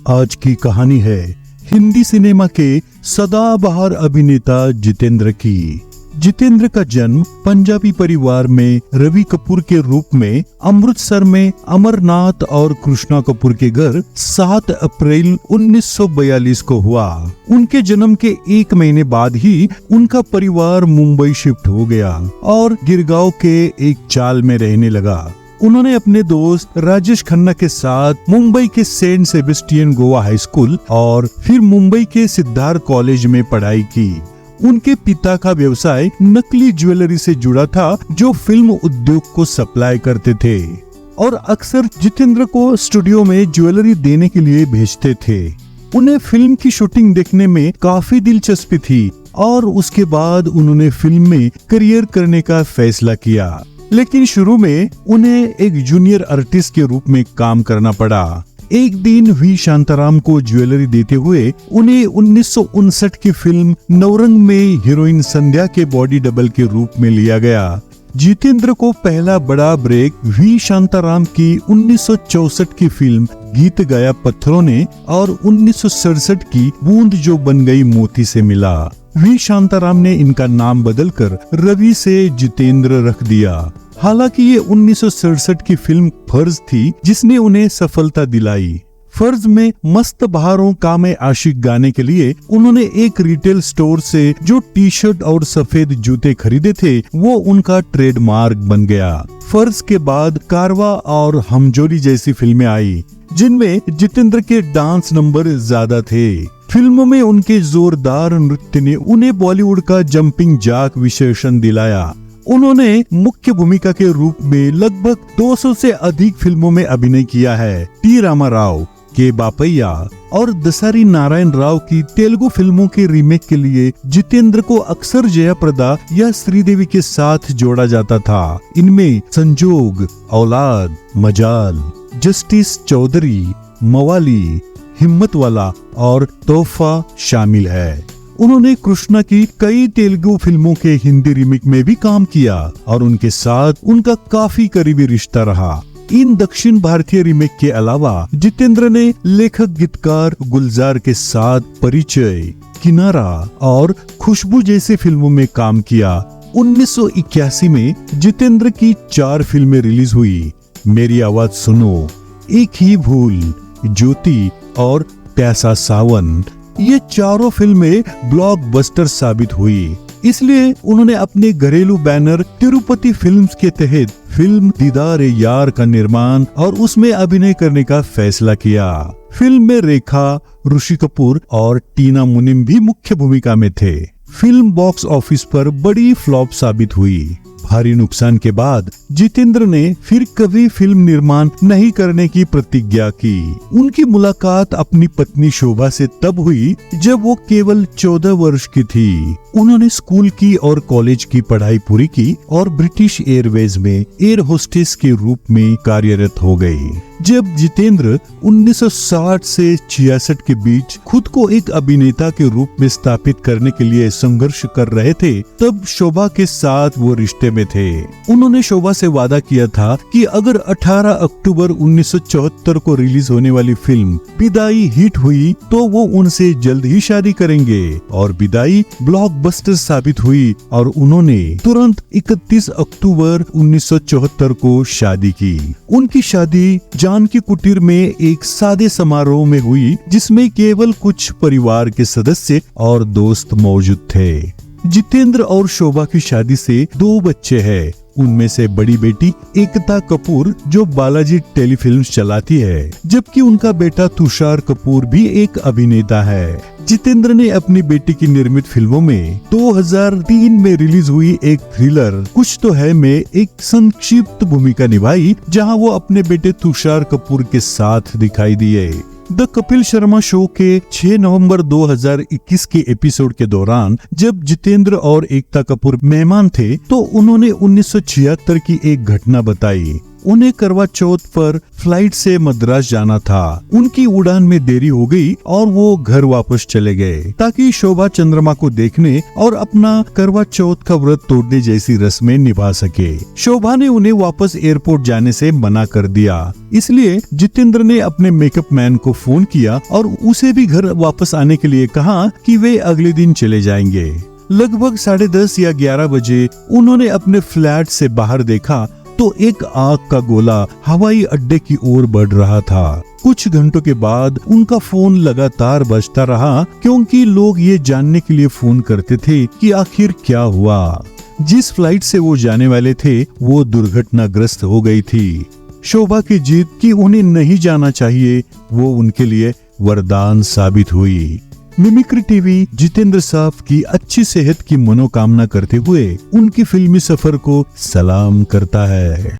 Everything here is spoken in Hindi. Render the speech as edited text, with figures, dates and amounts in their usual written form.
आज की कहानी है हिंदी सिनेमा के सदाबहार अभिनेता जितेंद्र की। जितेंद्र का जन्म पंजाबी परिवार में रवि कपूर के रूप में अमृतसर में अमरनाथ और कृष्णा कपूर के घर 7 अप्रैल 1942 को हुआ। उनके जन्म के 1 महीने बाद ही उनका परिवार मुंबई शिफ्ट हो गया और गिरगांव के एक चाल में रहने लगा। उन्होंने अपने दोस्त राजेश खन्ना के साथ मुंबई के Saint Sebastian Goa high school और फिर मुंबई के सिद्धार्थ कॉलेज में पढ़ाई की। उनके पिता का व्यवसाय नकली ज्वेलरी से जुड़ा था, जो फिल्म उद्योग को सप्लाई करते थे और अक्सर जितेंद्र को स्टूडियो में ज्वेलरी देने के लिए भेजते थे। उन्हें फिल्म की शूटिंग देखने में काफी दिलचस्पी थी और उसके बाद उन्होंने फिल्म में करियर करने का फैसला किया, लेकिन शुरू में उन्हें एक जूनियर आर्टिस्ट के रूप में काम करना पड़ा। एक दिन वी शांताराम को ज्वेलरी देते हुए उन्हें 1959 की फिल्म नवरंग में हीरोइन संध्या के बॉडी डबल के रूप में लिया गया। जितेंद्र को पहला बड़ा ब्रेक वी शांताराम की 1964 की फिल्म गीत गाया पत्थरों ने और 1967 की बूंद जो बन गई मोती से मिला। वी शांताराम ने इनका नाम बदलकर रवि से जितेंद्र रख दिया। हालांकि ये 1967 की फिल्म फर्ज थी जिसने उन्हें सफलता दिलाई। फर्ज में मस्त बहारों का मैं आशिक गाने के लिए उन्होंने एक रिटेल स्टोर से जो टी शर्ट और सफेद जूते खरीदे थे वो उनका ट्रेडमार्क बन गया। फर्ज के बाद कारवा और हमजोली जैसी फिल्में आई जिनमें जितेंद्र के डांस नंबर ज्यादा थे। फिल्मों में उनके जोरदार नृत्य ने उन्हें बॉलीवुड का जंपिंग जैक विशेषण दिलाया। उन्होंने मुख्य भूमिका के रूप में लगभग 200 से अधिक फिल्मों में अभिनय किया है। टी रामाराव, के बापैया और दसारी नारायण राव की तेलुगु फिल्मों के रीमेक के लिए जितेंद्र को अक्सर जयाप्रदा या श्रीदेवी के साथ जोड़ा जाता था। इनमें संजोग, औलाद, मजाल, जस्टिस चौधरी, मवाली, हिम्मत वाला और तोहफा शामिल है। उन्होंने कृष्णा की कई तेलुगु फिल्मों के हिंदी रीमेक में भी काम किया और उनके साथ उनका काफी करीबी रिश्ता रहा। इन दक्षिण भारतीय रीमेक के अलावा जितेंद्र ने लेखक गीतकार गुलजार के साथ परिचय, किनारा और खुशबू जैसी फिल्मों में काम किया। 1981 में जितेंद्र की 4 फिल्में रिलीज हुई। मेरी आवाज सुनो, एक ही भूल, ज्योति और प्यासा सावन। ये चारों फिल्में ब्लॉकबस्टर साबित हुई, इसलिए उन्होंने अपने घरेलू बैनर तिरुपति फिल्म्स के तहत फिल्म दीदार यार का निर्माण और उसमें अभिनय करने का फैसला किया। फिल्म में रेखा, ऋषि कपूर और टीना मुनीम भी मुख्य भूमिका में थे। फिल्म बॉक्स ऑफिस पर बड़ी फ्लॉप साबित हुई। भारी नुकसान के बाद जितेंद्र ने फिर कभी फिल्म निर्माण नहीं करने की प्रतिज्ञा की। उनकी मुलाकात अपनी पत्नी शोभा से तब हुई जब वो केवल 14 वर्ष की थी। उन्होंने स्कूल की और कॉलेज की पढ़ाई पूरी की और ब्रिटिश एयरवेज में एयर होस्टेस के रूप में कार्यरत हो गई। जब जितेंद्र 1960 से 66 के बीच खुद को एक अभिनेता के रूप में स्थापित करने के लिए संघर्ष कर रहे थे, तब शोभा के साथ वो रिश्ते में थे। उन्होंने शोभा से वादा किया था कि अगर 18 अक्टूबर 1974 को रिलीज होने वाली फिल्म विदाई हिट हुई तो वो उनसे जल्द ही शादी करेंगे, और विदाई ब्लॉकबस्टर साबित हुई और उन्होंने तुरंत 31 अक्टूबर 1974 को शादी की। उनकी शादी जानकी कुटीर में एक सादे समारोह में हुई जिसमें केवल कुछ परिवार के सदस्य और दोस्त मौजूद थे। जितेंद्र और शोभा की शादी से 2 बच्चे हैं। उनमें से बड़ी बेटी एकता कपूर जो बालाजी टेलीफिल्म्स चलाती है, जबकि उनका बेटा तुषार कपूर भी एक अभिनेता है। जितेंद्र ने अपनी बेटी की निर्मित फिल्मों में 2003 में रिलीज हुई एक थ्रिलर कुछ तो है में एक संक्षिप्त भूमिका निभाई, जहां वो अपने बेटे तुषार कपूर के साथ दिखाई दिए। द कपिल शर्मा शो के 6 नवंबर 2021 के एपिसोड के दौरान जब जितेंद्र और एकता कपूर मेहमान थे तो उन्होंने 1976 की एक घटना बताई। उन्हें करवा चौथ पर फ्लाइट से मद्रास जाना था। उनकी उड़ान में देरी हो गई और वो घर वापस चले गए ताकि शोभा चंद्रमा को देखने और अपना करवा चौथ का व्रत तोड़ने जैसी रस्में निभा सके। शोभा ने उन्हें वापस एयरपोर्ट जाने से मना कर दिया। इसलिए जितेंद्र ने अपने मेकअप मैन को फोन किया और उसे भी घर वापस आने के लिए कहा कि वे अगले दिन चले जाएंगे। लगभग 10:30 या 11 बजे उन्होंने अपने फ्लैट से बाहर देखा तो एक आग का गोला हवाई अड्डे की ओर बढ़ रहा था। कुछ घंटों के बाद उनका फोन लगातार बजता रहा क्योंकि लोग ये जानने के लिए फोन करते थे कि आखिर क्या हुआ। जिस फ्लाइट से वो जाने वाले थे वो दुर्घटनाग्रस्त हो गई थी। शोभा की जीत कि उन्हें नहीं जाना चाहिए वो उनके लिए वरदान साबित हुई। मिमिक्री टीवी जितेंद्र साहब की अच्छी सेहत की मनोकामना करते हुए उनकी फिल्मी सफर को सलाम करता है।